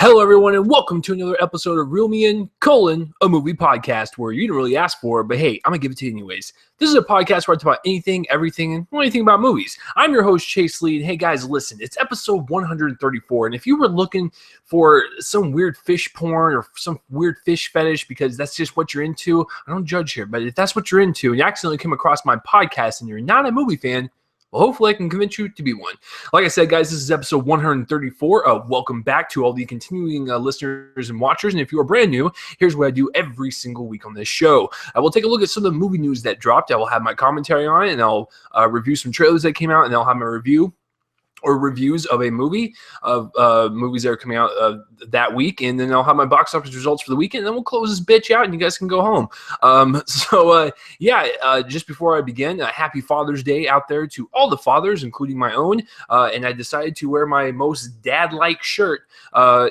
Hello, everyone, and welcome to another episode of Reel Me In, a movie podcast where you didn't really ask for it, but hey, I'm going to give it to you anyways. This is a podcast where I talk about anything, everything, and anything about movies. I'm your host, Chase Lee, and hey, guys, listen, it's episode 134, and if you were looking for some weird fish porn or some weird fish fetish because that's just what you're into, I don't judge here, but if that's what you're into and you accidentally came across my podcast and you're not a movie fan, well, hopefully I can convince you to be one. Like I said, guys, this is episode 134. Welcome back to all the continuing listeners and watchers. And if you are brand new, here's what I do every single week on this show. I will take a look at some of the movie news that dropped. I will have my commentary on it, and I'll review some trailers that came out, and I'll have my review or reviews of a movie, of movies that are coming out that week, and then I'll have my box office results for the weekend, and then we'll close this bitch out, and you guys can go home. Just before I begin, happy Father's Day out there to all the fathers, including my own, and I decided to wear my most dad-like shirt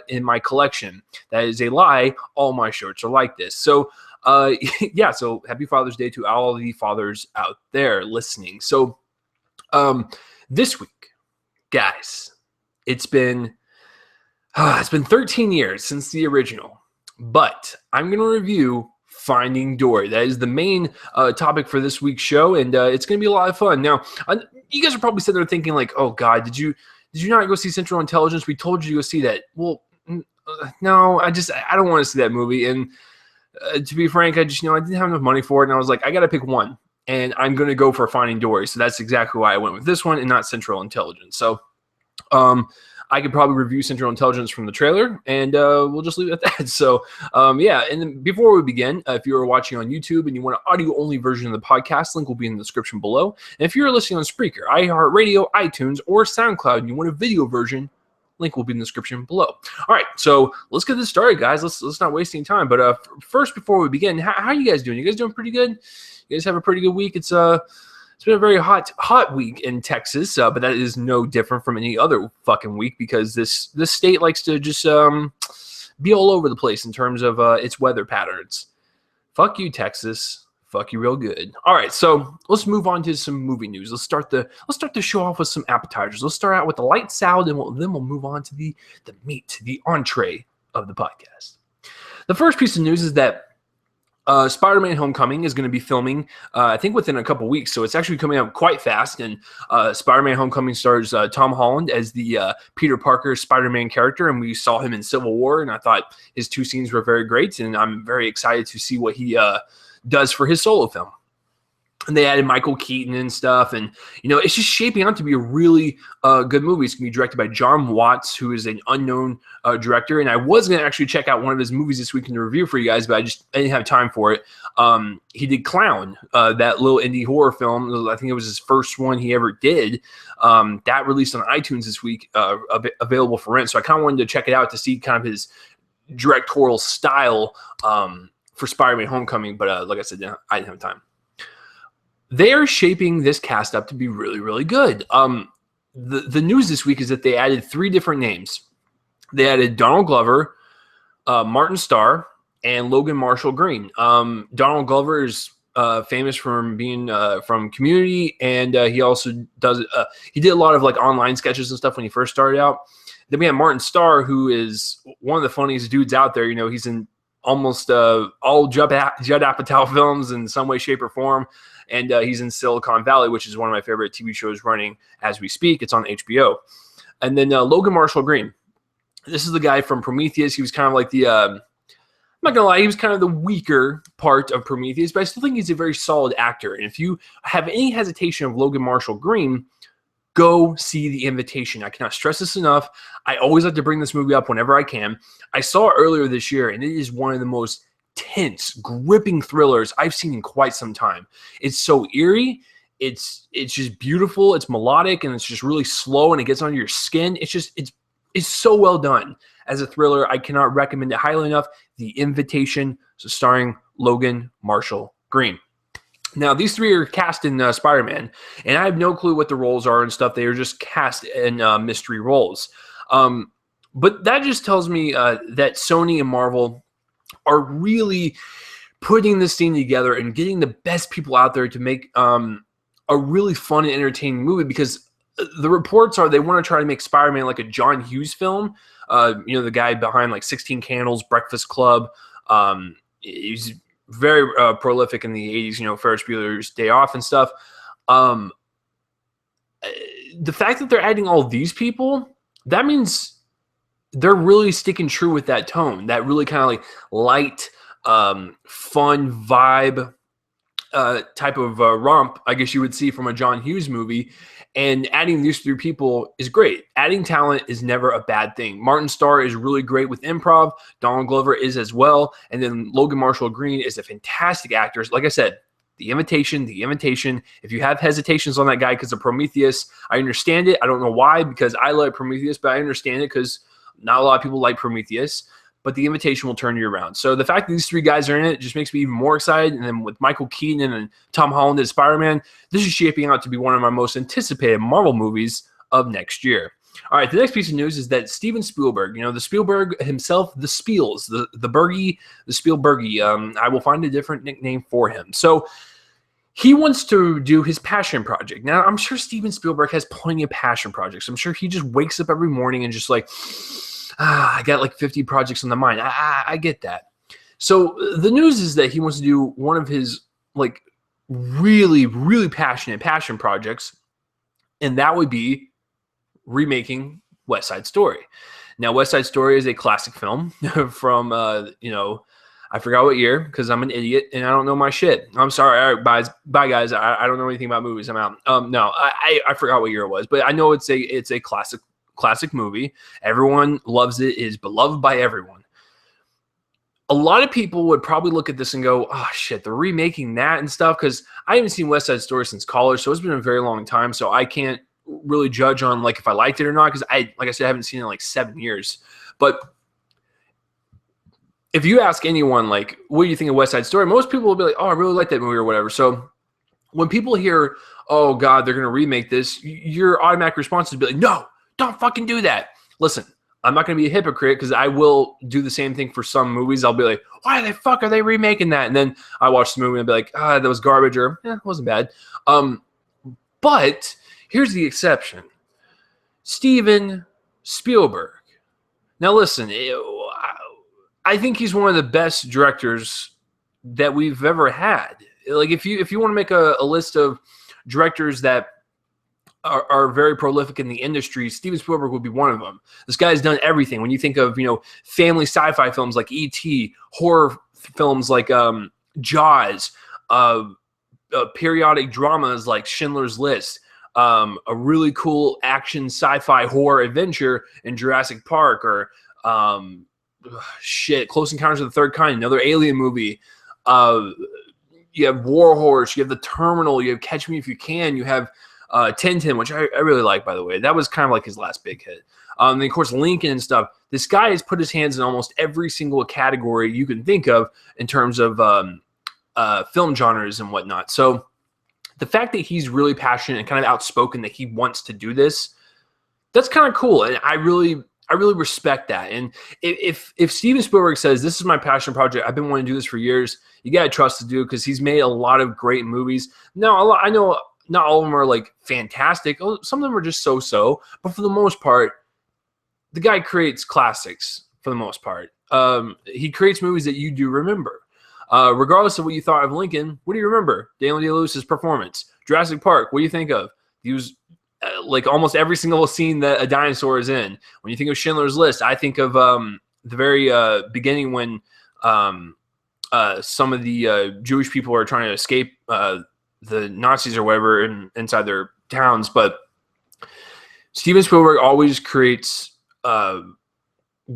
in my collection. That is a lie. All my shirts are like this. So happy Father's Day to all the fathers out there listening. So this week, guys, it's been 13 years since the original, but I'm going to review Finding Dory. That is the main topic for this week's show, and it's going to be a lot of fun. Now, you guys are probably sitting there thinking like, oh God, did you not go see Central Intelligence? We told you to go see that. Well, no, I don't want to see that movie. And to be frank, I didn't have enough money for it, and I was like, I got to pick one. And I'm going to go for Finding Dory. So that's exactly why I went with this one and not Central Intelligence. So I could probably review Central Intelligence from the trailer, and we'll just leave it at that. So, and then before we begin, if you are watching on YouTube and you want an audio-only version of the podcast, link will be in the description below. And if you're listening on Spreaker, iHeartRadio, iTunes, or SoundCloud, and you want a video version, link will be in the description below. All right, so let's get this started, guys. Let's not waste any time. But first, before we begin, how are you guys doing? You guys doing pretty good? You guys have a pretty good week. It's been a very hot week in Texas, but that is no different from any other fucking week because this state likes to just be all over the place in terms of its weather patterns. Fuck you, Texas. Fuck you real good. All right, so let's move on to some movie news. Let's start the show off with some appetizers. Let's start out with the light salad, and then we'll move on to the meat, the entree of the podcast. The first piece of news is that Spider-Man Homecoming is going to be filming, I think, within a couple weeks. So it's actually coming out quite fast. And Spider-Man Homecoming stars Tom Holland as the Peter Parker Spider-Man character. And we saw him in Civil War. And I thought his two scenes were very great. And I'm very excited to see what he does for his solo film. And they added Michael Keaton and stuff. And, it's just shaping out to be a really good movie. It's going to be directed by John Watts, who is an unknown director. And I was going to actually check out one of his movies this week in the review for you guys, but I didn't have time for it. He did Clown, that little indie horror film. I think it was his first one he ever did. That released on iTunes this week, available for rent. So I kind of wanted to check it out to see kind of his directorial style for Spider-Man Homecoming. But like I said, I didn't have time. They are shaping this cast up to be really, really good. The news this week is that they added 3 different names. They added Donald Glover, Martin Starr, and Logan Marshall Green. Donald Glover is famous from being from Community, and he also he did a lot of like online sketches and stuff when he first started out. Then we have Martin Starr, who is one of the funniest dudes out there. He's in almost all Judd Apatow films in some way, shape, or form. And he's in Silicon Valley, which is one of my favorite TV shows running as we speak. It's on HBO. And then Logan Marshall Green. This is the guy from Prometheus. He was kind of like I'm not going to lie, he was kind of the weaker part of Prometheus, but I still think he's a very solid actor. And if you have any hesitation of Logan Marshall Green, go see The Invitation. I cannot stress this enough. I always like to bring this movie up whenever I can. I saw it earlier this year, and it is one of the most tense, gripping thrillers I've seen in quite some time. It's so eerie. It's just beautiful. It's melodic, and it's just really slow, and it gets under your skin. It's so well done as a thriller. I cannot recommend it highly enough. The Invitation, so starring Logan Marshall Green. Now, these 3 are cast in Spider-Man, and I have no clue what the roles are and stuff. They are just cast in mystery roles. But that just tells me that Sony and Marvel are really putting this thing together and getting the best people out there to make a really fun and entertaining movie, because the reports are they want to try to make Spider-Man like a John Hughes film, The guy behind like 16 Candles, Breakfast Club. He's very prolific in the 80s, Ferris Bueller's Day Off and stuff. The fact that they're adding all these people, that means they're really sticking true with that tone, that really kind of like light, fun vibe type of romp, I guess you would see from a John Hughes movie. And adding these 3 people is great. Adding talent is never a bad thing. Martin Starr is really great with improv. Donald Glover is as well. And then Logan Marshall Green is a fantastic actor. Like I said, the invitation. If you have hesitations on that guy because of Prometheus, I understand it. I don't know why, because I like Prometheus, but I understand it because not a lot of people like Prometheus. But the invitation will turn you around. So the fact that these 3 guys are in it just makes me even more excited. And then with Michael Keaton and Tom Holland as Spider-Man, this is shaping out to be one of my most anticipated Marvel movies of next year. All right, the next piece of news is that Steven Spielberg, the Spielberg himself, the Spiels, the Spielbergy, I will find a different nickname for him. So he wants to do his passion project. Now, I'm sure Steven Spielberg has plenty of passion projects. I'm sure he just wakes up every morning and just like, I got like 50 projects on the mind. I get that. So the news is that he wants to do one of his like really, really passion projects, and that would be remaking West Side Story. Now, West Side Story is a classic film from, I forgot what year because I'm an idiot and I don't know my shit. I'm sorry. All right, bye guys. I don't know anything about movies. I'm out. No, I forgot what year it was, but I know it's a classic movie. Everyone loves it. It is beloved by everyone. A lot of people would probably look at this and go, oh shit, they're remaking that and stuff, because I haven't seen West Side Story since college, so it's been a very long time, so I can't really judge on like if I liked it or not, because like I said, I haven't seen it in like 7 years. But if you ask anyone like, what do you think of West Side Story, most people will be like, oh, I really like that movie or whatever. So when people hear, oh god, they're going to remake this, your automatic response is to be like, no, don't fucking do that. Listen, I'm not going to be a hypocrite because I will do the same thing for some movies. I'll be like, why the fuck are they remaking that? And then I watch the movie and I'll be like, that was garbage, or it wasn't bad. But here's the exception. Steven Spielberg. Now listen, I think he's one of the best directors that we've ever had. Like if you want to make a list of directors that are very prolific in the industry, Steven Spielberg would be one of them. This guy's done everything. When you think of, family sci-fi films like E.T., horror films like Jaws, periodic dramas like Schindler's List, a really cool action sci-fi horror adventure in Jurassic Park, or Close Encounters of the Third Kind, another alien movie. You have War Horse, you have The Terminal, you have Catch Me If You Can, you have Tintin, which I really like, by the way. That was kind of like his last big hit. And of course, Lincoln and stuff. This guy has put his hands in almost every single category you can think of in terms of film genres and whatnot. So the fact that he's really passionate and kind of outspoken that he wants to do this, that's kind of cool. And I really respect that. And if Steven Spielberg says, this is my passion project, I've been wanting to do this for years, you got to trust the dude because he's made a lot of great movies. Now, I know not all of them are like fantastic. Some of them are just so-so. But for the most part, the guy creates classics for the most part. He creates movies that you do remember. Regardless of what you thought of Lincoln, what do you remember? Daniel Day-Lewis's performance. Jurassic Park, what do you think of? He was like almost every single scene that a dinosaur is in. When you think of Schindler's List, I think of the very beginning when some of the Jewish people are trying to escape the Nazis or whatever inside their towns. But Steven Spielberg always creates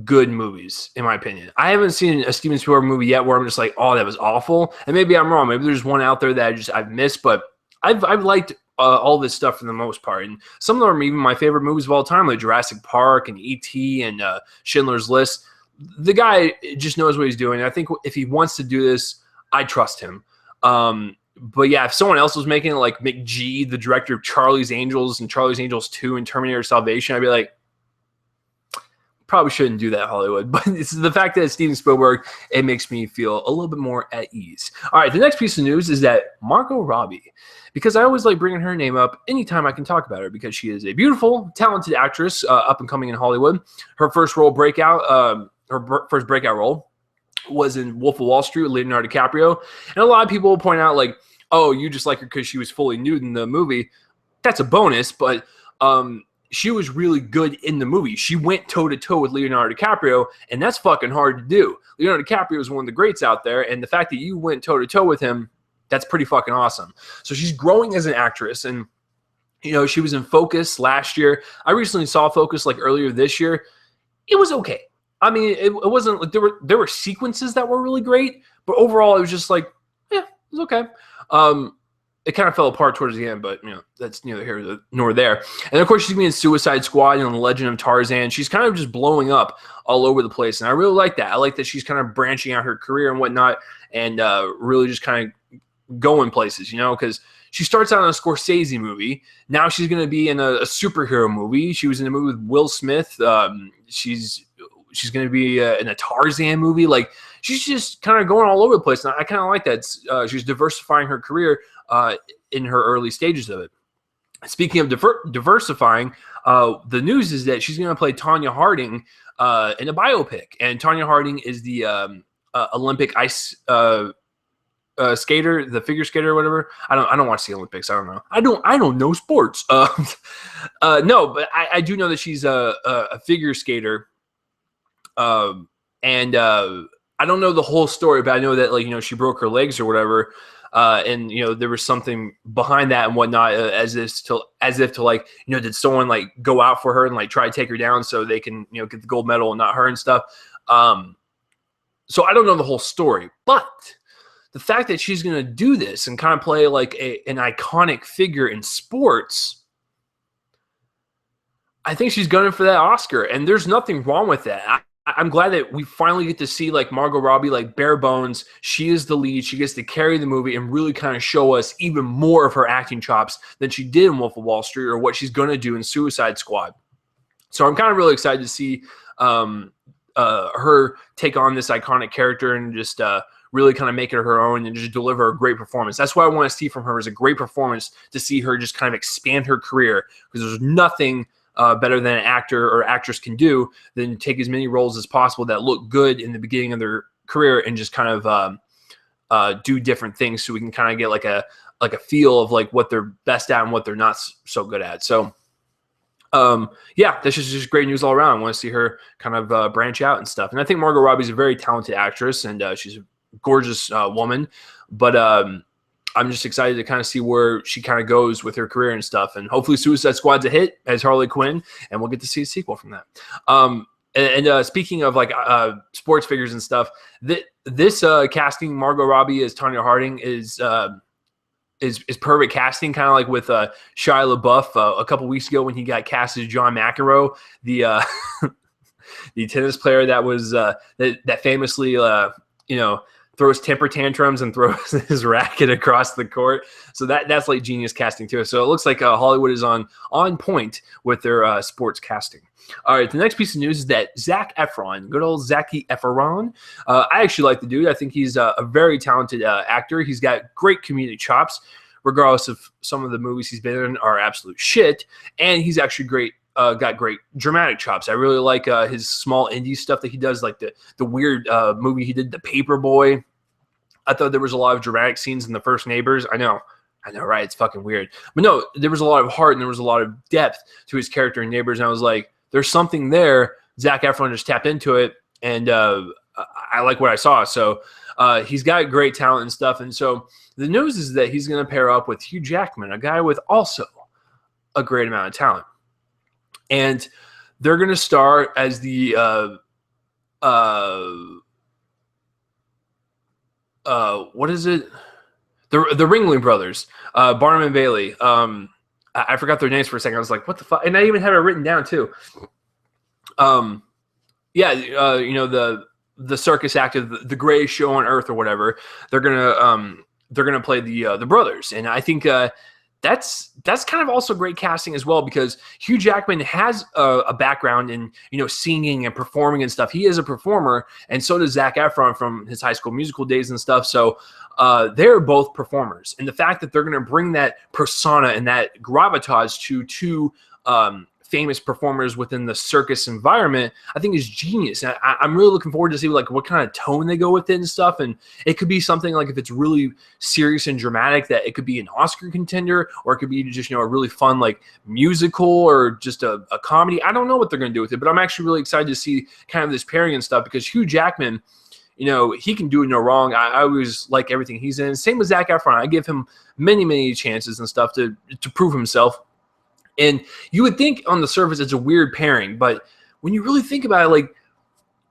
good movies, in my opinion. I haven't seen a Steven Spielberg movie yet where I'm just like, oh, that was awful. And maybe I'm wrong. Maybe there's one out there that I've missed, but I've liked all this stuff for the most part. And some of them are even my favorite movies of all time, like Jurassic Park and E.T. and Schindler's List. The guy just knows what he's doing. I think if he wants to do this, I trust him. But yeah, if someone else was making it, like McG, the director of Charlie's Angels and Charlie's Angels 2 and Terminator Salvation, I'd be like, probably shouldn't do that, Hollywood. But it's the fact that it's Steven Spielberg, it makes me feel a little bit more at ease. All right, the next piece of news is that Margot Robbie, because I always like bringing her name up anytime I can talk about her, because she is a beautiful, talented actress, up and coming in Hollywood. Her first first breakout role was in Wolf of Wall Street with Leonardo DiCaprio. And a lot of people will point out, like, oh, you just like her because she was fully nude in the movie. That's a bonus, but she was really good in the movie. She went toe-to-toe with Leonardo DiCaprio, and that's fucking hard to do. Leonardo DiCaprio is one of the greats out there, and the fact that you went toe-to-toe with him, that's pretty fucking awesome. So she's growing as an actress, and, you know, she was in Focus last year. I recently saw Focus, like, earlier this year. It was okay. I mean, it wasn't, like, there were sequences that were really great, but overall, it was just like, yeah, it was okay. It kind of fell apart towards the end, but, you know, that's neither here nor there. And, of course, she's going to be in Suicide Squad and The Legend of Tarzan. She's kind of just blowing up all over the place, and I really like that. I like that she's kind of branching out her career and whatnot, and really just kind of going places, you know, because she starts out in a Scorsese movie. Now she's going to be in a superhero movie. She was in a movie with Will Smith. She's going to be in a Tarzan movie. Like, she's just kind of going all over the place, and I kind of like that. She's diversifying her career in her early stages of it. Speaking of diversifying, the news is that she's going to play Tonya Harding in a biopic, and Tonya Harding is the Olympic ice skater, the figure skater or whatever. I don't watch the Olympics. I don't know. I don't know sports. No, but I do know that she's a figure skater. And I don't know the whole story, but I know that, like, you know, she broke her legs or whatever. And, you know, there was something behind that and whatnot, as if to like, you know, did someone like go out for her and like try to take her down so they can, you know, get the gold medal and not her and stuff. So I don't know the whole story, but the fact that she's going to do this and kind of play like an iconic figure in sports, I think she's gunning for that Oscar, and there's nothing wrong with that. I'm glad that we finally get to see, like, Margot Robbie, like, bare bones. She is the lead. She gets to carry the movie and really kind of show us even more of her acting chops than she did in Wolf of Wall Street or what she's going to do in Suicide Squad. So I'm kind of really excited to see her take on this iconic character and just really kind of make it her own and just deliver a great performance. That's what I want to see from her, is a great performance, to see her just kind of expand her career, because there's nothing better than an actor or actress can do than take as many roles as possible that look good in the beginning of their career and just kind of do different things, so we can kind of get like a feel of like what they're best at and what they're not so good at. So yeah, this is just great news all around. I want to see her kind of branch out and stuff. And I think Margot Robbie's a very talented actress, and she's a gorgeous woman, but I'm just excited to kind of see where she kind of goes with her career and stuff. And hopefully Suicide Squad's a hit as Harley Quinn, and we'll get to see a sequel from that. And speaking of like sports figures and stuff, this casting Margot Robbie as Tonya Harding is perfect casting, kind of like with Shia LaBeouf a couple weeks ago when he got cast as John McEnroe, the the tennis player that was that famously you know, throws temper tantrums and throws his racket across the court. So that's like genius casting too. So it looks like Hollywood is on point with their sports casting. All right, the next piece of news is that Zac Efron, good old Zac Efron. I actually like the dude. I think he's a very talented actor. He's got great comedic chops, regardless of some of the movies he's been in are absolute shit. And he's actually great. Got great dramatic chops. I really like his small indie stuff that he does, like the weird movie he did, The Paperboy. I thought there was a lot of dramatic scenes in The First Neighbors. I know, right? It's fucking weird. But no, there was a lot of heart and there was a lot of depth to his character in Neighbors. And I was like, there's something there. Zac Efron just tapped into it, and I like what I saw. So he's got great talent and stuff. And so the news is that he's going to pair up with Hugh Jackman, a guy with also a great amount of talent. And they're going to star as the what is it? The Ringling Brothers, Barnum and Bailey. I forgot their names for a second. I was like, what the fuck? And I even had it written down too. Yeah, you know, the circus act of the greatest show on earth or whatever. They're gonna play the brothers, and I think that's kind of also great casting as well, because Hugh Jackman has a background in, singing and performing and stuff. He is a performer, and so does Zac Efron from his High School Musical days and stuff. So they're both performers, and the fact that they're going to bring that persona and that gravitas to two famous performers within the circus environment, I think is genius. And I'm really looking forward to see like what kind of tone they go with it and stuff. And it could be something like, if it's really serious and dramatic, that it could be an Oscar contender, or it could be just, a really fun like musical or just a comedy. I don't know what they're going to do with it, but I'm actually really excited to see kind of this pairing and stuff, because Hugh Jackman, he can do no wrong. I always like everything he's in. Same with Zac Efron. I give him many, many chances and stuff to prove himself. And you would think on the surface it's a weird pairing, but when you really think about it, like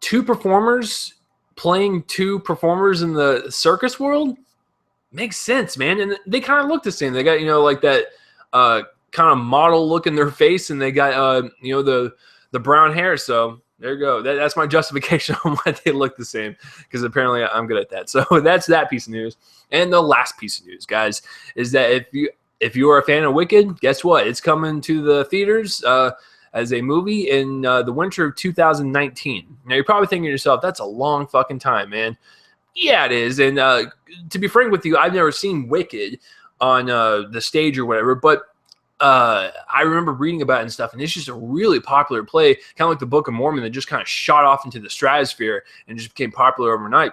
two performers playing two performers in the circus world makes sense, man. And they kind of look the same. They got, like that kind of model look in their face, and they got, the brown hair. So there you go. That's my justification on why they look the same, because apparently I'm good at that. So that's that piece of news. And the last piece of news, guys, is that if you are a fan of Wicked, guess what? It's coming to the theaters as a movie in the winter of 2019. Now, you're probably thinking to yourself, that's a long fucking time, man. Yeah, it is. And to be frank with you, I've never seen Wicked on the stage or whatever, but I remember reading about it and stuff, and it's just a really popular play, kind of like the Book of Mormon, that just kind of shot off into the stratosphere and just became popular overnight.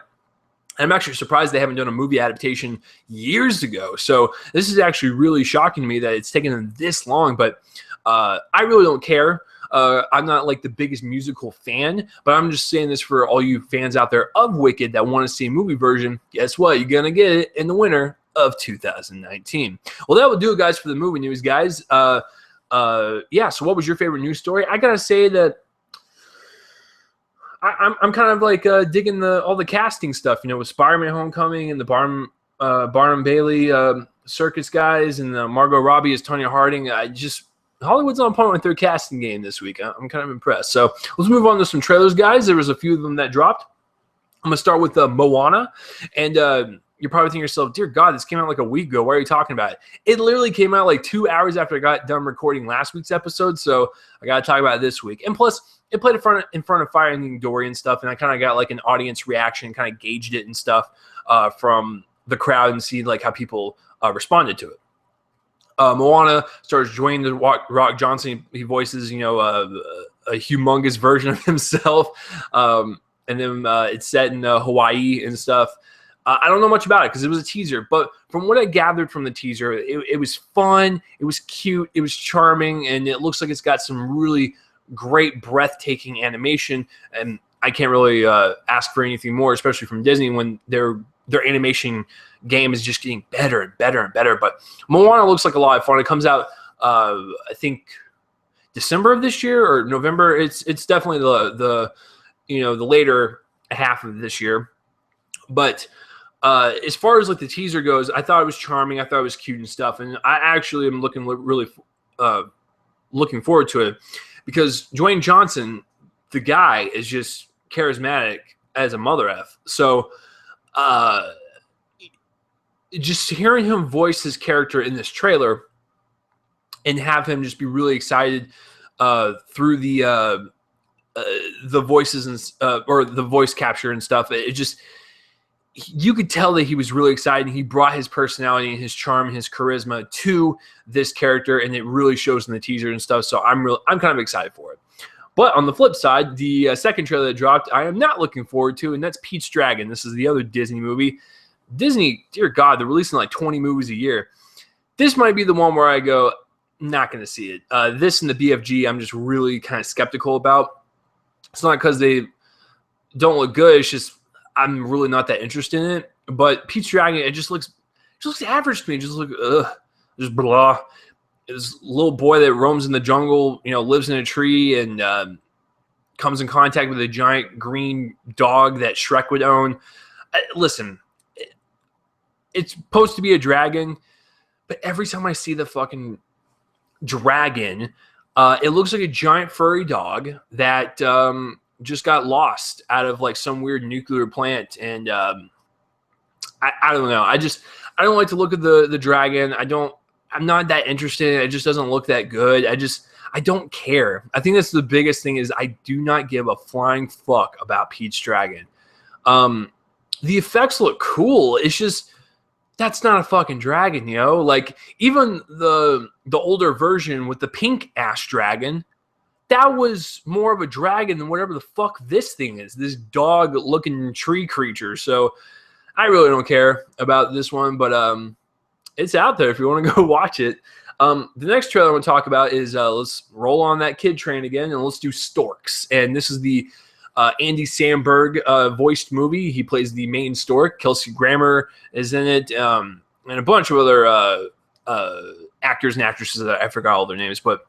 I'm actually surprised they haven't done a movie adaptation years ago. So this is actually really shocking to me that it's taken them this long, but I really don't care. I'm not like the biggest musical fan, but I'm just saying this for all you fans out there of Wicked that want to see a movie version. Guess what? You're going to get it in the winter of 2019. Well, that will do it, guys, for the movie news, guys. So what was your favorite news story? I got to say that I'm kind of like digging all the casting stuff, with Spider-Man Homecoming and the Barnum Bailey circus guys, and Margot Robbie as Tonya Harding. Hollywood's on point with their casting game this week. I'm kind of impressed. So let's move on to some trailers, guys. There was a few of them that dropped. I'm gonna start with Moana, and you're probably thinking to yourself, dear God, this came out like a week ago. Why are you talking about it? It literally came out like 2 hours after I got done recording last week's episode, so I got to talk about it this week. And plus, it played in front of Finding Dory and stuff, and I kind of got like an audience reaction, kind of gauged it and stuff from the crowd and see like how people responded to it. Moana stars Dwayne The Rock Johnson. He voices, a humongous version of himself, and then it's set in Hawaii and stuff. I don't know much about it because it was a teaser, but from what I gathered from the teaser, it was fun, it was cute, it was charming, and it looks like it's got some really great, breathtaking animation. And I can't really ask for anything more, especially from Disney, when their animation game is just getting better and better and better. But Moana looks like a lot of fun. It comes out, I think, December of this year or November. It's definitely the later half of this year. But as far as like the teaser goes, I thought it was charming. I thought it was cute and stuff. And I actually am really looking forward to it, because Dwayne Johnson, the guy, is just charismatic as a mother F. So just hearing him voice his character in this trailer and have him just be really excited through the voices and or the voice capture and stuff, you could tell that he was really excited. He brought his personality and his charm and his charisma to this character, and it really shows in the teaser and stuff. So I'm kind of excited for it. But on the flip side, the second trailer that dropped, I am not looking forward to, and that's Pete's Dragon. This is the other Disney movie. Disney, dear God, they're releasing like 20 movies a year. This might be the one where I go, not going to see it. This and the BFG, I'm just really kind of skeptical about. It's not because they don't look good. It's just I'm really not that interested in it. But Pete's Dragon, it just looks average to me. It just looks just blah. This little boy that roams in the jungle, lives in a tree and comes in contact with a giant green dog that Shrek would own. Listen, it's supposed to be a dragon, but every time I see the fucking dragon, it looks like a giant furry dog that just got lost out of like some weird nuclear plant. And I don't know. I don't like to look at the dragon. I I'm not that interested. It just doesn't look that good. I don't care. I think that's the biggest thing is I do not give a flying fuck about Pete's Dragon. The effects look cool. It's just that's not a fucking dragon, yo. Like even the older version with the pink ass dragon, that was more of a dragon than whatever the fuck this thing is. This dog looking tree creature. So I really don't care about this one, but it's out there if you want to go watch it. The next trailer I want to talk about is let's roll on that kid train again and let's do Storks. And this is the Andy Samberg voiced movie. He plays the main stork. Kelsey Grammer is in it, and a bunch of other actors and actresses that I forgot all their names. But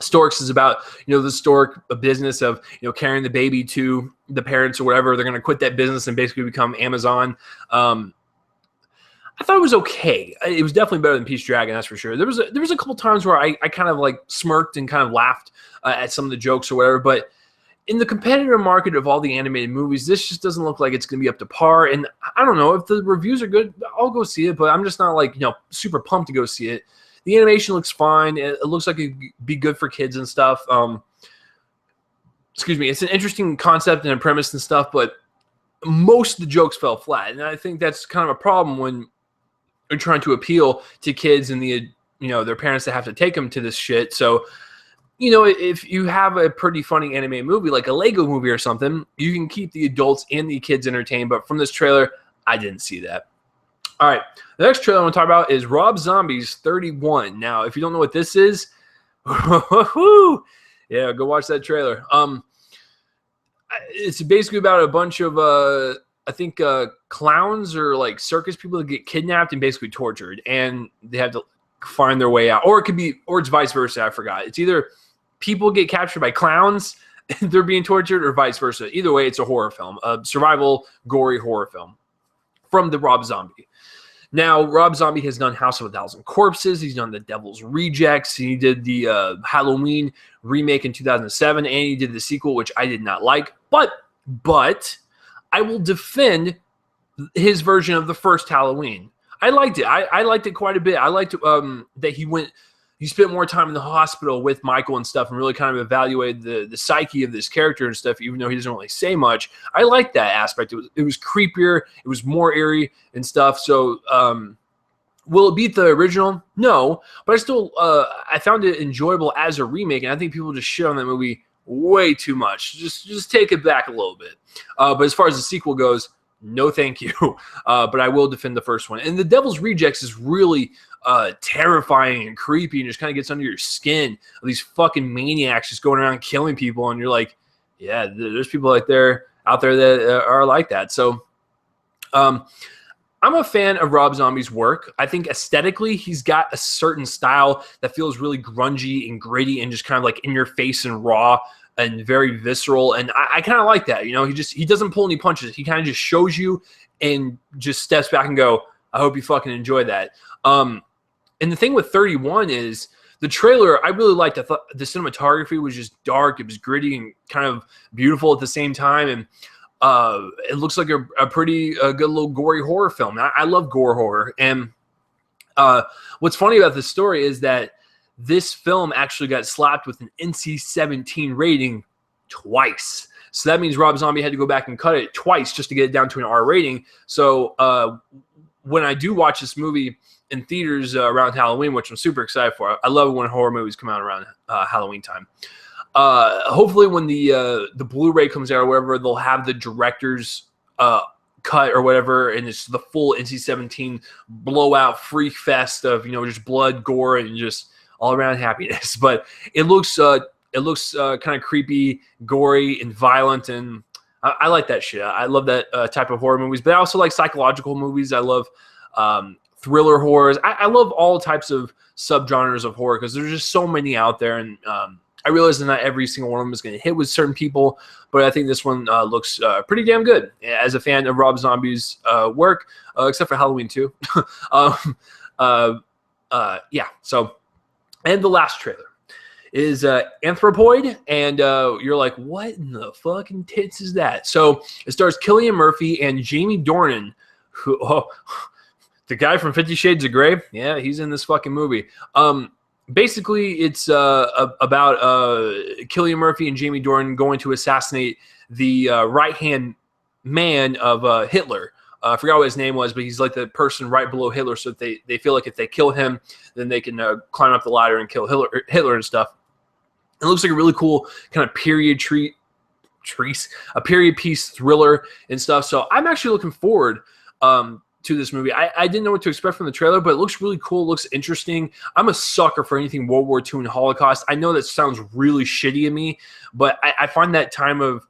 Storks is about, the stork, a business of, carrying the baby to the parents or whatever. They're going to quit that business and basically become Amazon. I thought it was okay. It was definitely better than Pete's Dragon, that's for sure. There was a couple times where I kind of like smirked and kind of laughed at some of the jokes or whatever, but in the competitive market of all the animated movies, this just doesn't look like it's going to be up to par. And I don't know if the reviews are good, I'll go see it, but I'm just not like, super pumped to go see it. The animation looks fine. It looks like it'd be good for kids and stuff. Excuse me. It's an interesting concept and a premise and stuff, but most of the jokes fell flat. And I think that's kind of a problem when you're trying to appeal to kids and their parents that have to take them to this shit. So, if you have a pretty funny anime movie, like a Lego movie or something, you can keep the adults and the kids entertained. But from this trailer, I didn't see that. All right. The next trailer I want to talk about is Rob Zombie's 31. Now, if you don't know what this is, yeah, go watch that trailer. It's basically about a bunch of, I think, clowns or like circus people that get kidnapped and basically tortured. And they have to find their way out. Or it could be, or it's vice versa. I forgot. It's either people get captured by clowns and they're being tortured or vice versa. Either way, it's a horror film, a survival, gory horror film from the Rob Zombie. Now, Rob Zombie has done House of a Thousand Corpses. He's done The Devil's Rejects. He did the Halloween remake in 2007, and he did the sequel, which I did not like. But I will defend his version of the first Halloween. I liked it. I liked it quite a bit. I liked that he spent more time in the hospital with Michael and stuff and really kind of evaluated the psyche of this character and stuff, even though he doesn't really say much. I liked that aspect. It was creepier. It was more eerie and stuff. So will it beat the original? No. But I still I found it enjoyable as a remake, and I think people just shit on that movie way too much. Just take it back a little bit. But as far as the sequel goes, no thank you. But I will defend the first one. And The Devil's Rejects is really terrifying and creepy and just kind of gets under your skin. These fucking maniacs just going around killing people, and you're like, yeah, there's people out there that are like that. So I'm a fan of Rob Zombie's work. I think aesthetically he's got a certain style that feels really grungy and gritty and just kind of like in your face and raw and very visceral, and I kind of like that. He doesn't pull any punches. He kind of just shows you and just steps back and go, I hope you fucking enjoy that. And the thing with 31 is the trailer, I really liked. I thought the cinematography was just dark. It was gritty and kind of beautiful at the same time. And it looks like a pretty good little gory horror film. I love gore horror. And what's funny about this story is that this film actually got slapped with an NC-17 rating twice. So that means Rob Zombie had to go back and cut it twice just to get it down to an R rating. So when I do watch this movie in theaters around Halloween, which I'm super excited for. I love when horror movies come out around Halloween time. Hopefully when the Blu-ray comes out or whatever, they'll have the director's cut or whatever, and it's the full NC-17 blowout freak fest of just blood, gore, and just all around happiness. But it looks kind of creepy, gory, and violent, and I like that shit. I love that type of horror movies, but I also like psychological movies. I love thriller horrors. I love all types of subgenres of horror because there's just so many out there, and I realize that not every single one of them is going to hit with certain people, but I think this one looks pretty damn good as a fan of Rob Zombie's work, except for Halloween 2. Yeah, so, and the last trailer is Anthropoid, and you're like, what in the fucking tits is that? So it stars Cillian Murphy and Jamie Dornan, who The guy from 50 Shades of Grey, yeah, he's in this fucking movie. Basically, it's about Cillian Murphy and Jamie Dornan going to assassinate the right-hand man of Hitler. I forgot what his name was, but he's like the person right below Hitler, so they feel like if they kill him, then they can climb up the ladder and kill Hitler and stuff. It looks like a really cool kind of period piece thriller and stuff. So I'm actually looking forward to this movie. I didn't know what to expect from the trailer, but it looks really cool. It looks interesting. I'm a sucker for anything World War II and Holocaust. I know that sounds really shitty to me, but I find that time of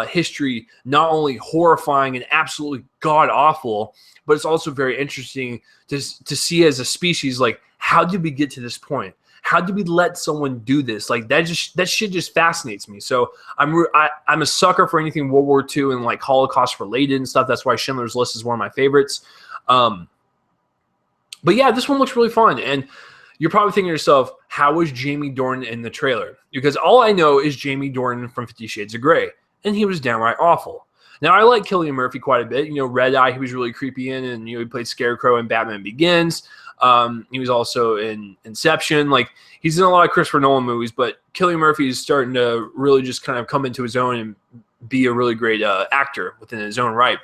history not only horrifying and absolutely god-awful, but it's also very interesting to see as a species, like, how did we get to this point? How did we let someone do this? Like, that shit just fascinates me. So I'm a sucker for anything World War II and like Holocaust related and stuff. That's why Schindler's List is one of my favorites. But yeah, this one looks really fun. And you're probably thinking to yourself, how was Jamie Dornan in the trailer? Because all I know is Jamie Dornan from 50 Shades of Grey, and he was downright awful. Now, I like Cillian Murphy quite a bit. You know, Red Eye, he was really creepy in, and he played Scarecrow in Batman Begins. He was also in Inception. Like, he's in a lot of Christopher Nolan movies, but Cillian Murphy is starting to really just kind of come into his own and be a really great actor within his own right.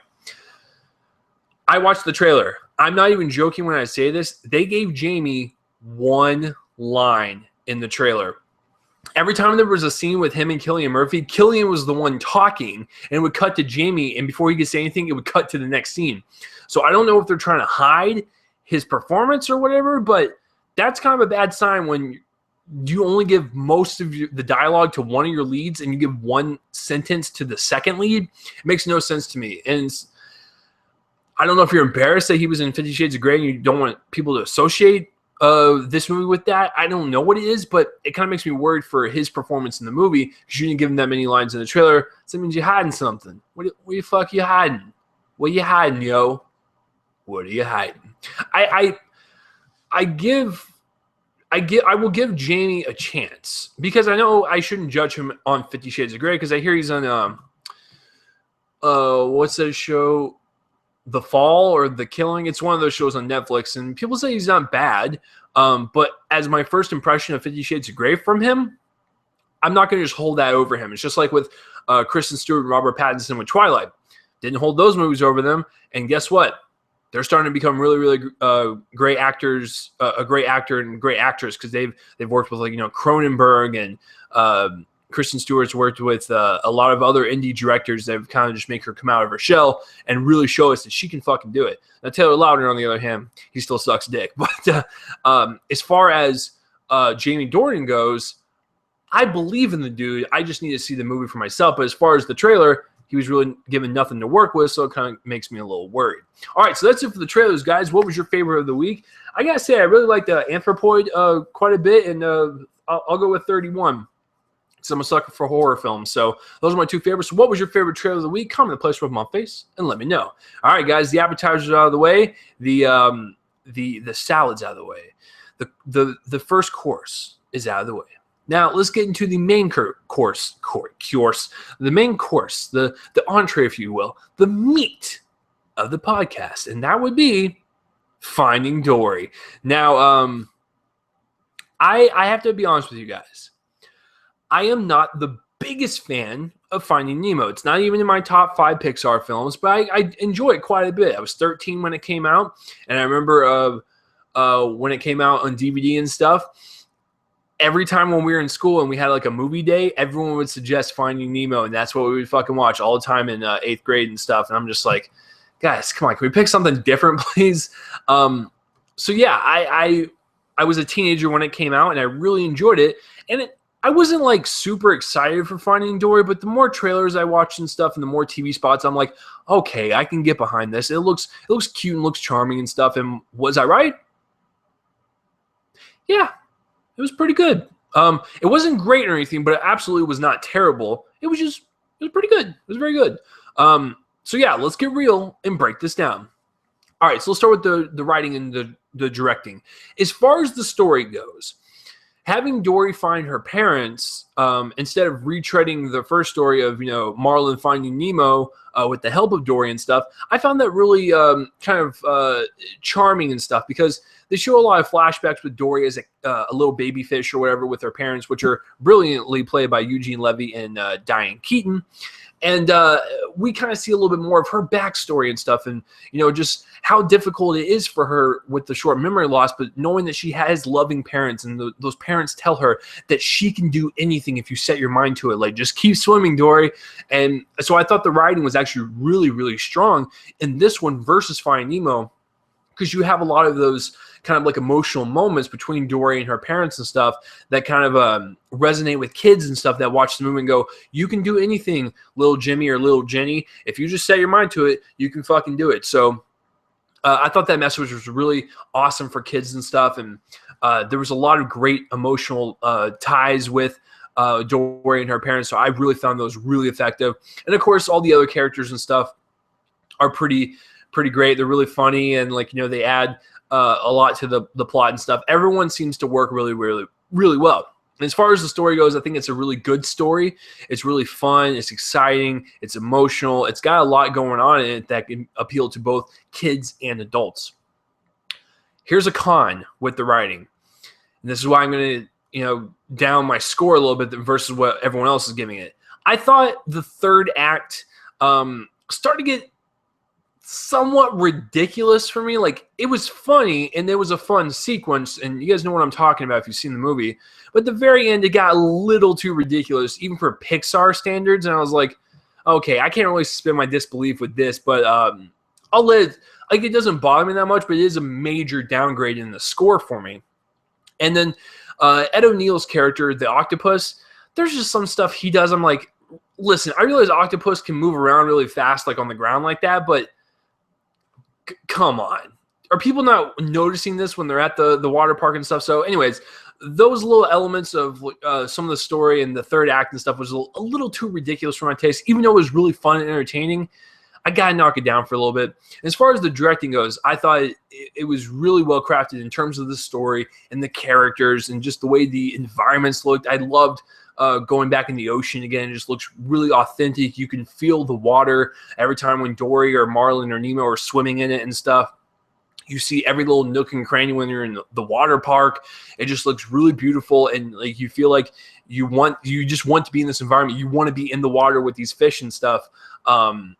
I watched the trailer. I'm not even joking when I say this. They gave Jamie one line in the trailer. Every time there was a scene with him and Cillian Murphy, Cillian was the one talking, and it would cut to Jamie, and before he could say anything, it would cut to the next scene. So I don't know if they're trying to hide his performance or whatever, but that's kind of a bad sign when you only give most of the dialogue to one of your leads and you give one sentence to the second lead. It makes no sense to me. And I don't know if you're embarrassed that he was in 50 Shades of Grey and you don't want people to associate this movie with that. I don't know what it is, but it kind of makes me worried for his performance in the movie because you didn't give him that many lines in the trailer. So that means you're hiding something. What the fuck you hiding? What you hiding, yo? What are you hiding? I will give Jamie a chance because I know I shouldn't judge him on 50 Shades of Grey because I hear he's on what's that show? The Fall or The Killing. It's one of those shows on Netflix, and people say he's not bad. But as my first impression of 50 Shades of Grey from him, I'm not going to just hold that over him. It's just like with Kristen Stewart and Robert Pattinson with Twilight. Didn't hold those movies over them, and guess what? They're starting to become really, really great actors, a great actor and great actress because they've worked with, like, you know, Cronenberg and Kristen Stewart's worked with a lot of other indie directors that have kind of just make her come out of her shell and really show us that she can fucking do it. Now, Taylor Lautner, on the other hand, he still sucks dick. But as far as Jamie Dornan goes, I believe in the dude. I just need to see the movie for myself. But as far as the trailer, he was really given nothing to work with, so it kind of makes me a little worried. All right, so that's it for the trailers, guys. What was your favorite of the week? I got to say, I really liked Anthropoid quite a bit, and I'll go with 31. So I'm a sucker for horror films. So those are my two favorites. So what was your favorite trailer of the week? Comment in the place with my face and let me know. All right, guys, the appetizers are out of the way. The salad's out of the way. The first course is out of the way. Now let's get into the main course. The main course, the entree, if you will, the meat of the podcast, and that would be Finding Dory. Now, I have to be honest with you guys. I am not the biggest fan of Finding Nemo. It's not even in my top 5 Pixar films, but I enjoy it quite a bit. I was 13 when it came out, and I remember when it came out on DVD and stuff, every time when we were in school and we had like a movie day, everyone would suggest Finding Nemo, and that's what we would fucking watch all the time in 8th grade and stuff. And I'm just like, guys, come on, can we pick something different, please? So yeah, I was a teenager when it came out, and I really enjoyed it. And I wasn't like super excited for Finding Dory, but the more trailers I watched and stuff, and the more TV spots, I'm like, okay, I can get behind this. It looks cute and looks charming and stuff. And was I right? Yeah, it was pretty good. It wasn't great or anything, but it absolutely was not terrible. It was pretty good. It was very good. So yeah, let's get real and break this down. All right, so let's start with the writing and the directing. As far as the story goes, having Dory find her parents, instead of retreading the first story of, Marlin finding Nemo with the help of Dory and stuff, I found that really kind of charming and stuff, because they show a lot of flashbacks with Dory as a little baby fish or whatever with her parents, which are brilliantly played by Eugene Levy and Diane Keaton. And we kind of see a little bit more of her backstory and stuff, and just how difficult it is for her with the short memory loss, but knowing that she has loving parents, and those parents tell her that she can do anything if you set your mind to it. Like, just keep swimming, Dory. And so I thought the writing was actually really, really strong in this one versus Finding Nemo, because you have a lot of those kind of like emotional moments between Dory and her parents and stuff that kind of resonate with kids and stuff that watch the movie and go, you can do anything, little Jimmy or little Jenny. If you just set your mind to it, you can fucking do it. So I thought that message was really awesome for kids and stuff. And there was a lot of great emotional ties with Dory and her parents. So I really found those really effective. And of course, all the other characters and stuff are pretty great. They're really funny, and they add a lot to the plot and stuff. Everyone seems to work really, really, really well. And as far as the story goes, I think it's a really good story. It's really fun. It's exciting. It's emotional. It's got a lot going on in it that can appeal to both kids and adults. Here's a con with the writing, and this is why I'm going to down my score a little bit versus what everyone else is giving it. I thought the third act started to get somewhat ridiculous for me. Like, it was funny and there was a fun sequence, and you guys know what I'm talking about if you've seen the movie, but at the very end it got a little too ridiculous even for Pixar standards, and I was like, okay, I can't really suspend my disbelief with this, but I'll let it, like, it doesn't bother me that much, but it is a major downgrade in the score for me. And then Ed O'Neill's character, the octopus, there's just some stuff he does, I'm like, listen, I realize octopus can move around really fast, like on the ground like that, but come on. Are people not noticing this when they're at the water park and stuff? So anyways, those little elements of some of the story and the third act and stuff was a little too ridiculous for my taste. Even though it was really fun and entertaining, I got to knock it down for a little bit. As far as the directing goes, I thought it was really well crafted in terms of the story and the characters and just the way the environments looked. I loved going back in the ocean again. It just looks really authentic. You can feel the water every time when Dory or Marlin or Nemo are swimming in it and stuff. You see every little nook and cranny when you're in the water park. It just looks really beautiful, and like you feel like you just want to be in this environment. You want to be in the water with these fish and stuff. I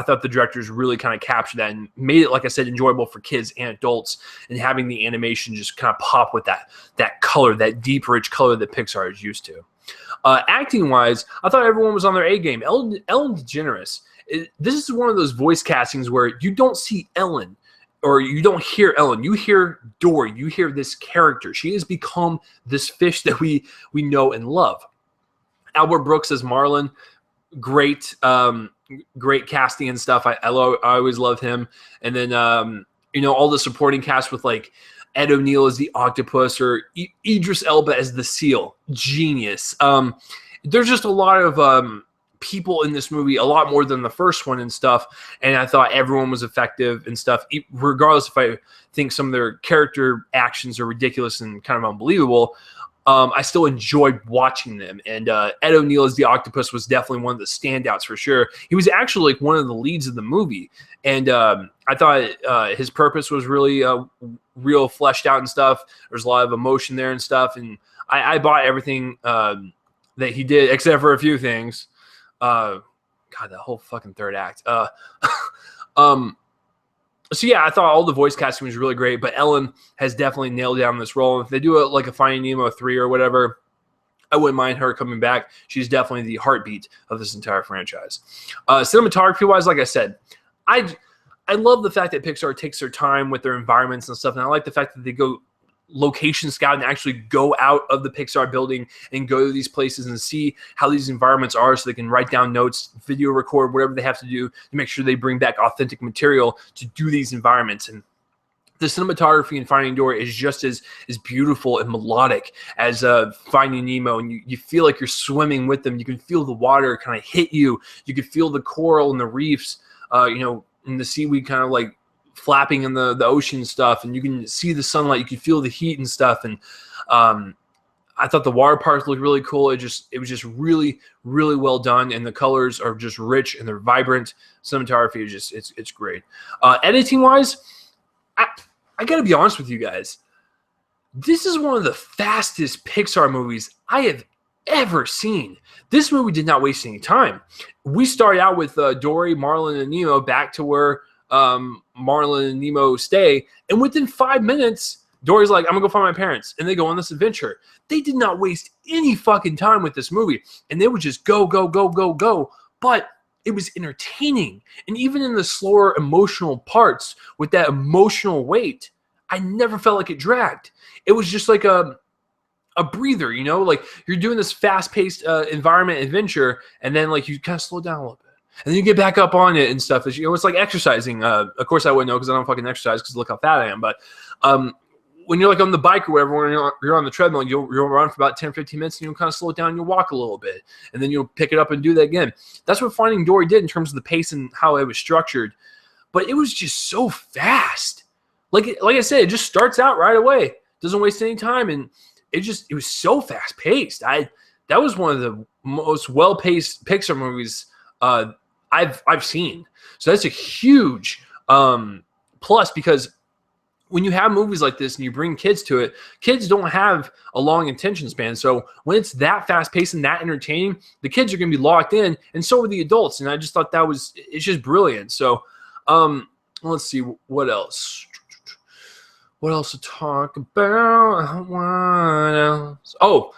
thought the directors really kind of captured that and made it, like I said, enjoyable for kids and adults, and having the animation just kind of pop with that color, that deep, rich color that Pixar is used to. Acting-wise, I thought everyone was on their A game. Ellen DeGeneres, this is one of those voice castings where you don't see Ellen, or you don't hear Ellen. You hear Dory. You hear this character. She has become this fish that we know and love. Albert Brooks as Marlin, great casting and stuff. I always love him. And then all the supporting cast with like Ed O'Neill as the octopus, or Idris Elba as the seal. Genius. There's just a lot of people in this movie, a lot more than the first one and stuff, and I thought everyone was effective and stuff, regardless if I think some of their character actions are ridiculous and kind of unbelievable. I still enjoyed watching them, and Ed O'Neill as the octopus was definitely one of the standouts for sure. He was actually like one of the leads of the movie, and I thought his purpose was really real fleshed out and stuff. There's a lot of emotion there and stuff, and I bought everything that he did except for a few things. God, that whole fucking third act. So yeah, I thought all the voice casting was really great, but Ellen has definitely nailed down this role. If they do like a Finding Nemo 3 or whatever, I wouldn't mind her coming back. She's definitely the heartbeat of this entire franchise. Cinematography-wise, like I said, I love the fact that Pixar takes their time with their environments and stuff, and I like the fact that they go location scout and actually go out of the Pixar building and go to these places and see how these environments are, so they can write down notes, video record, whatever they have to do to make sure they bring back authentic material to do these environments. And the cinematography in Finding Dory is just as beautiful and melodic as Finding Nemo, and you feel like you're swimming with them. You can feel the water kind of hit you. You can feel the coral and the reefs, and the seaweed kind of like flapping in the ocean stuff, and you can see the sunlight, you can feel the heat and stuff, and I thought the water park looked really cool. It was just really, really well done, and the colors are just rich and they're vibrant. Cinematography is just it's great. Editing wise, I got to be honest with you guys. This is one of the fastest Pixar movies I have ever seen. This movie did not waste any time. We started out with Dory, Marlin, and Nemo back to where Marlin and Nemo stay, and within 5 minutes, Dory's like, I'm gonna go find my parents, and they go on this adventure. They did not waste any fucking time with this movie, and they would just go, go, go, go, go. But it was entertaining, and even in the slower emotional parts with that emotional weight, I never felt like it dragged. It was just like a breather, you know, like you're doing this fast-paced environment adventure, and then like you kind of slow down a little bit, and then you get back up on it and stuff. You know, it's like exercising. Of course, I wouldn't know because I don't fucking exercise because look how fat I am. But when you're like on the bike or whatever, when you're on the treadmill, you'll run for about 10, 15 minutes, and you'll kind of slow it down and you'll walk a little bit, and then you'll pick it up and do that again. That's what Finding Dory did in terms of the pace and how it was structured. But it was just so fast. Like I said, it just starts out right away. Doesn't waste any time, and it was so fast paced. That was one of the most well paced Pixar movies I've seen. So that's a huge plus, because when you have movies like this and you bring kids to it, kids don't have a long attention span. So when it's that fast paced and that entertaining, the kids are going to be locked in, and so are the adults. And I just thought it's just brilliant. So let's see what else. What else to talk about? What else? Oh,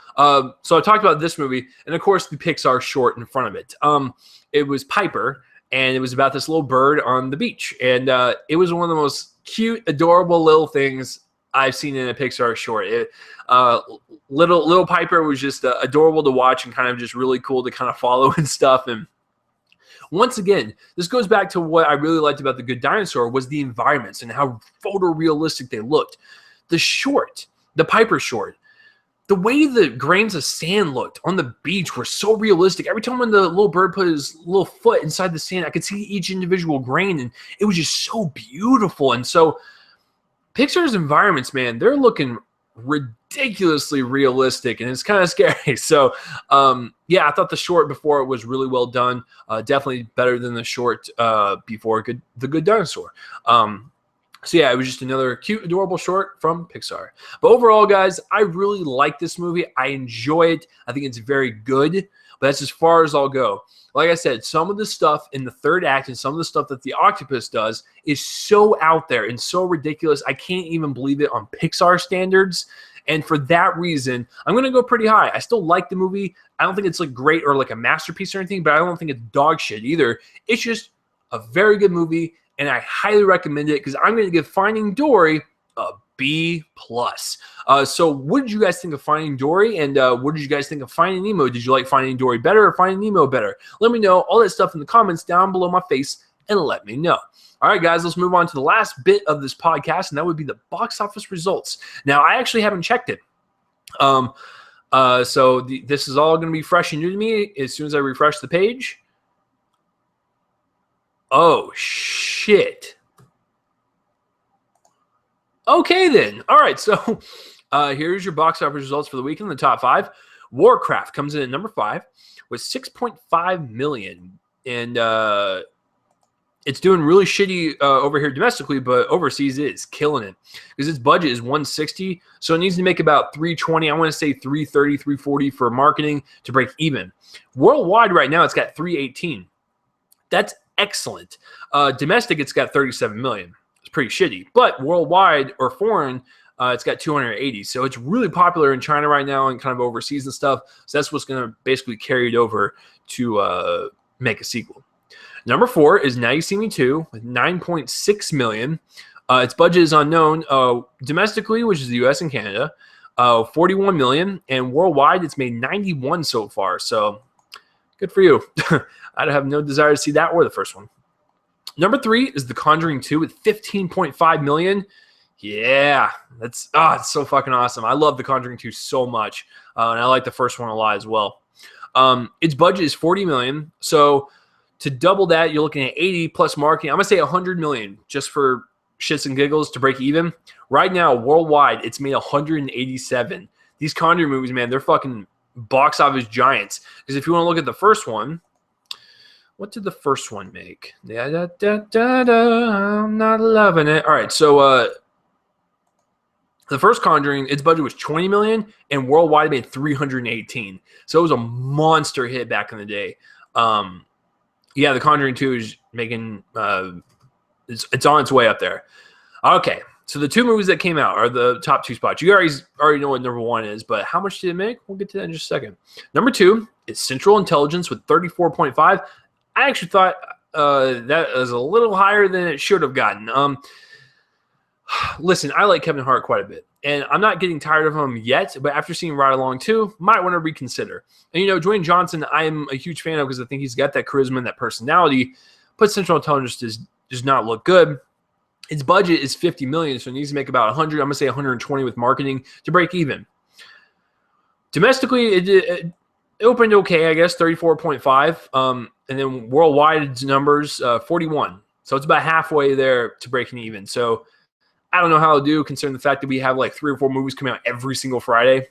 so I talked about this movie, and of course the Pixar short in front of it. It was Piper, and it was about this little bird on the beach, and it was one of the most cute, adorable little things I've seen in a Pixar short. Little Piper was just adorable to watch and kind of just really cool to kind of follow and stuff. And once again, this goes back to what I really liked about The Good Dinosaur was the environments and how photorealistic they looked. The Piper short, the way the grains of sand looked on the beach were so realistic. Every time when the little bird put his little foot inside the sand, I could see each individual grain, and it was just so beautiful. And so Pixar's environments, man, they're looking ridiculously realistic, and it's kind of scary. So yeah, I thought the short before it was really well done. Definitely better than the short before The Good Dinosaur. So yeah, it was just another cute, adorable short from Pixar. But overall, guys, I really like this movie. I enjoy it. I think it's very good, but that's as far as I'll go. Like I said, some of the stuff in the third act and some of the stuff that the octopus does is so out there and so ridiculous. I can't even believe it on Pixar standards. And for that reason, I'm going to go pretty high. I still like the movie. I don't think it's like great or like a masterpiece or anything, but I don't think it's dog shit either. It's just a very good movie, and I highly recommend it because I'm going to give Finding Dory a B+. So what did you guys think of Finding Dory, and what did you guys think of Finding Nemo? Did you like Finding Dory better or Finding Nemo better? Let me know all that stuff in the comments down below my face, and let me know. All right, guys, let's move on to the last bit of this podcast, and that would be the box office results. Now, I actually haven't checked it. This is all going to be fresh and new to me as soon as I refresh the page. Oh, shit. Okay, then. All right, so here's your box office results for the week in the top 5. Warcraft comes in at number 5 with $6.5 million. And it's doing really shitty over here domestically, but overseas it is killing it because its budget is $160, so it needs to make about $320. I want to say $330, $340 for marketing to break even. Worldwide right now, it's got $318. That's excellent. Domestic, it's got $37 million. It's pretty shitty, but worldwide or foreign, it's got 280. So it's really popular in China right now and kind of overseas and stuff. So that's what's going to basically carry it over to make a sequel. Number 4 is Now You See Me 2 with $9.6 million. Its budget is unknown. Domestically, which is the U.S. and Canada, $41 million, and worldwide it's made $91 so far. So good for you. I'd have no desire to see that or the first one. Number 3 is The Conjuring 2 with $15.5 million. Yeah, it's so fucking awesome. I love The Conjuring 2 so much, and I like the first one a lot as well. Its budget is $40 million, so to double that, you're looking at 80 plus marketing. I'm going to say $100 million just for shits and giggles to break even. Right now, worldwide, it's made $187. these Conjuring movies, man, they're fucking box office giants. Because if you want to look at the first one, what did the first one make? I'm not loving it. All right, so the first Conjuring, its budget was $20 million, and worldwide it made $318. So it was a monster hit back in the day. Yeah, the Conjuring 2 is making it's on its way up there. Okay, so the two movies that came out are the top two spots. You already know what number one is, but how much did it make? We'll get to that in just a second. Number two is Central Intelligence with 34.5. I actually thought that was a little higher than it should have gotten. Listen, I like Kevin Hart quite a bit, and I'm not getting tired of him yet, but after seeing Ride Along 2, might want to reconsider. And, Dwayne Johnson, I'm a huge fan of because I think he's got that charisma and that personality, but Central Intelligence does not look good. Its budget is $50 million, so it needs to make about 100. I'm going to say 120 with marketing to break even. Domestically, it opened okay, I guess, 34.5. And then worldwide numbers, 41. So it's about halfway there to breaking even. So I don't know how it'll do, considering the fact that we have like 3 or 4 movies coming out every single Friday.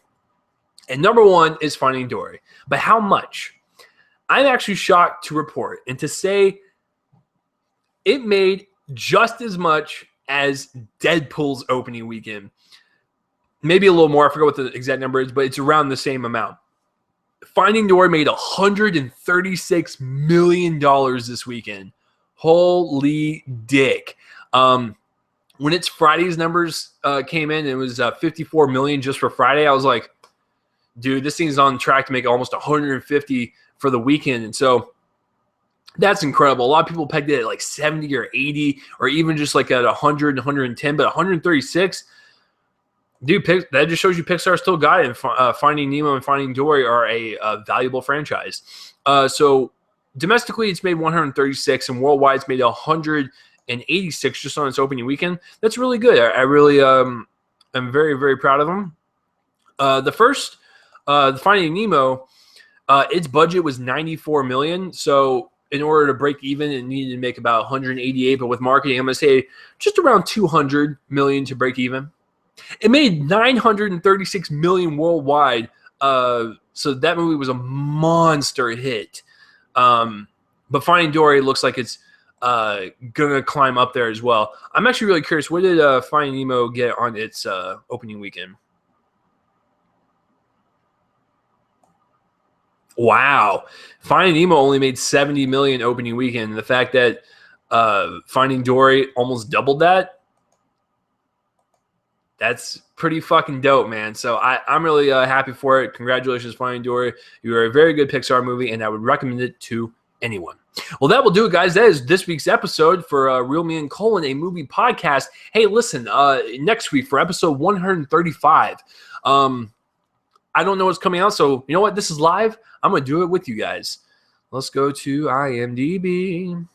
And number one is Finding Dory. But how much? I'm actually shocked to report and to say it made just as much as Deadpool's opening weekend. Maybe a little more. I forget what the exact number is, but it's around the same amount. Finding Dory made $136 million this weekend. Holy dick. When its Friday's numbers came in, it was $54 million just for Friday. I was like, dude, this thing's on track to make almost $150 for the weekend. And so that's incredible. A lot of people pegged it at like 70 or 80 or even just like at 100, 110, but 136, dude, that just shows you Pixar still got it. And Finding Nemo and Finding Dory are a valuable franchise. So domestically, it's made 136, and worldwide, it's made 186 just on its opening weekend. That's really good. I really am very, very proud of them. The first, the Finding Nemo, its budget was $94 million. So in order to break even, it needed to make about 188. But with marketing, I'm going to say just around 200 million to break even. It made 936 million worldwide. So that movie was a monster hit. But Finding Dory looks like it's gonna climb up there as well. I'm actually really curious. What did Finding Nemo get on its opening weekend? Wow, Finding Nemo only made 70 million opening weekend. The fact that Finding Dory almost doubled that's pretty fucking dope, man. So I'm really happy for it. Congratulations, Finding Dory. You are a very good Pixar movie, and I would recommend it to anyone. Well, that will do it, guys. That is this week's episode for Real Me and Colin, a movie podcast. Hey, listen, next week for episode 135, I don't know what's coming out, so you know what? This is live. I'm going to do it with you guys. Let's go to IMDb.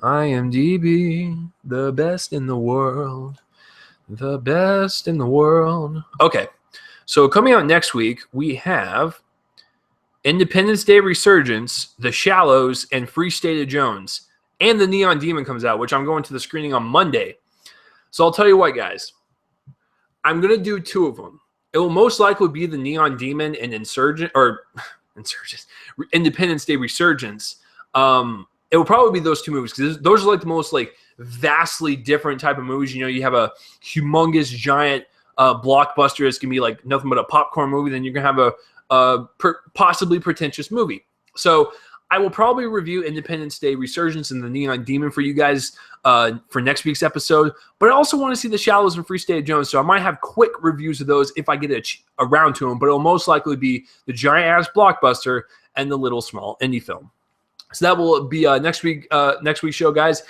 IMDb, the best in the world. The best in the world. Okay, so coming out next week, we have Independence Day Resurgence, The Shallows, and Free State of Jones. And The Neon Demon comes out, which I'm going to the screening on Monday. So I'll tell you what, guys. I'm going to do 2 of them. It will most likely be The Neon Demon and Independence Day Resurgence. It will probably be those 2 movies because those are like the most like vastly different type of movies. You have a humongous giant blockbuster that's going to be like nothing but a popcorn movie. Then you're going to have a possibly pretentious movie. So I will probably review Independence Day Resurgence and The Neon Demon for you guys for next week's episode. But I also want to see The Shallows and Free State of Jones, so I might have quick reviews of those if I get around to them. But it'll most likely be the giant-ass blockbuster and the little small indie film. So that will be next week's show, guys.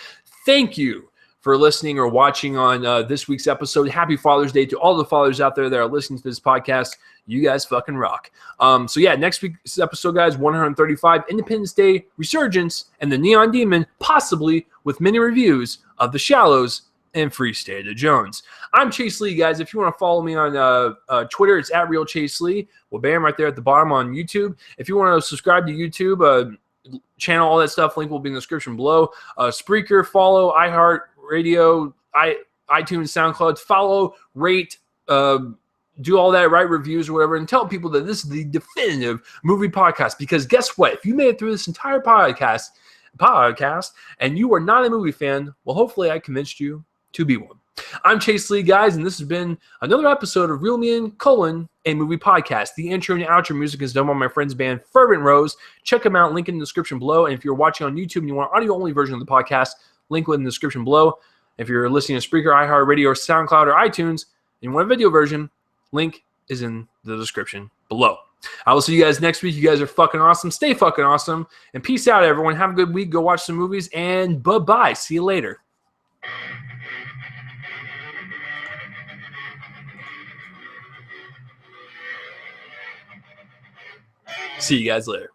Thank you for listening or watching on this week's episode. Happy Father's Day to all the fathers out there that are listening to this podcast. You guys fucking rock. So yeah, next week's episode, guys, 135, Independence Day Resurgence and The Neon Demon, possibly with mini reviews of The Shallows and Free State of Jones. I'm Chase Lee, guys. If you want to follow me on Twitter, it's at Real Chase Lee. Well, bam, right there at the bottom on YouTube. If you want to subscribe to YouTube channel, all that stuff, link will be in the description below. Spreaker, follow, iHeart Radio, iTunes, SoundCloud, follow, rate, do all that, write reviews or whatever, and tell people that this is the definitive movie podcast. Because guess what? If you made it through this entire podcast, and you are not a movie fan, well, hopefully I convinced you to be one. I'm Chase Lee, guys, and this has been another episode of Real Me and a movie podcast. The intro and outro music is done by my friend's band, Fervent Rose. Check them out, link in the description below. And if you're watching on YouTube and you want an audio-only version of the podcast, link in the description below. If you're listening to Spreaker, iHeartRadio, or SoundCloud, or iTunes, and you want a video version, link is in the description below. I will see you guys next week. You guys are fucking awesome. Stay fucking awesome. And peace out, everyone. Have a good week. Go watch some movies. And bye-bye. See you later. See you guys later.